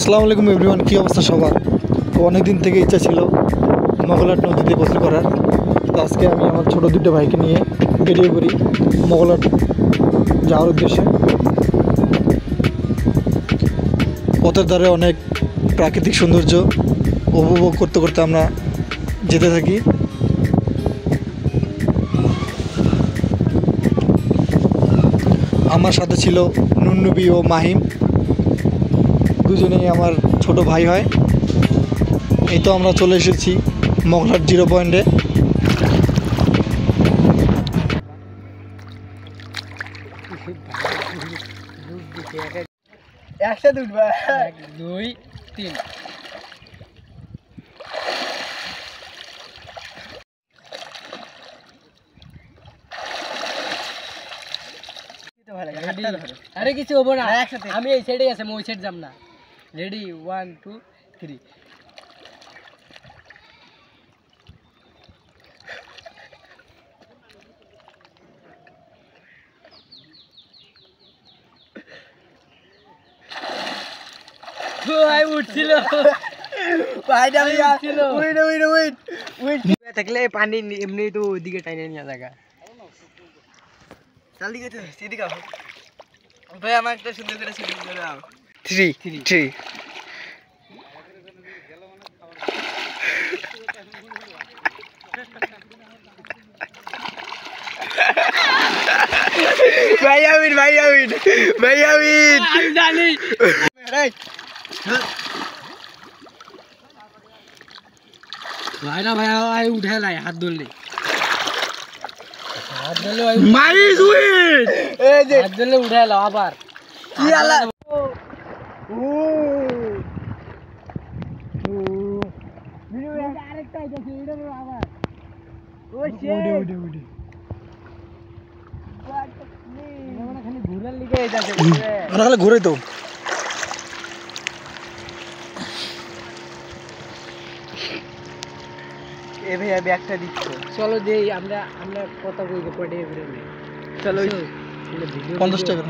আসসালামু আলাইকুম এভরিওয়ান, কী অবস্থা সবার? তো অনেক দিন থেকে ইচ্ছা ছিল মগলাট নদীতে গোসল করার। তো আজকে আমি আমার ছোটো দুটো ভাইকে নিয়ে বেরিয়ে পড়ি মগলাট যাওয়ার উদ্দেশ্যে। পথের ধারে অনেক প্রাকৃতিক সৌন্দর্য উপভোগ করতে করতে আমরা যেতে থাকি। আমার সাথে ছিল নুন্নবী ও মাহিম, দুজনেই আমার ছোট ভাই হয়। এই তো আমরা চলে এসেছি মগলাট 0 পয়েন্টে। একসাথে উঠবা 1 2 3 আরে কিছু হবো না, আমি এই সাইডে আছে, ওই সাইড যাম না। রেডি 1 2 3 ভাই উঠছিল, ভাইটা উঠছিল। ওয়েট থাকলে পানি এমনি তো ওইদিকে টাইনে নিয়ে জায়গা। জলদি গেছে সিদিকে আও ভাই, আমার একটা সুন্দর করে শুটিং করে দাও। 3 3 ভাই আমিন আমি জানি। ভাই না ভাই আই উঠে লাই, হাত ধরলে মারি সুইট, এই যে হাত ধরলে উঠে লাও আবার কি আলা। ও ভিডিও আরেকটা আছে, এটা আবার ও শে উড়ে আমরা খালি ঘুরার লিগে যাচ্ছে, আমরা খালি ঘুরে তো। এ ভাই ব্যাগটা দিচ্ছ, চলো দেই আমরা কত কই পড়ে চলো 50 টাকা।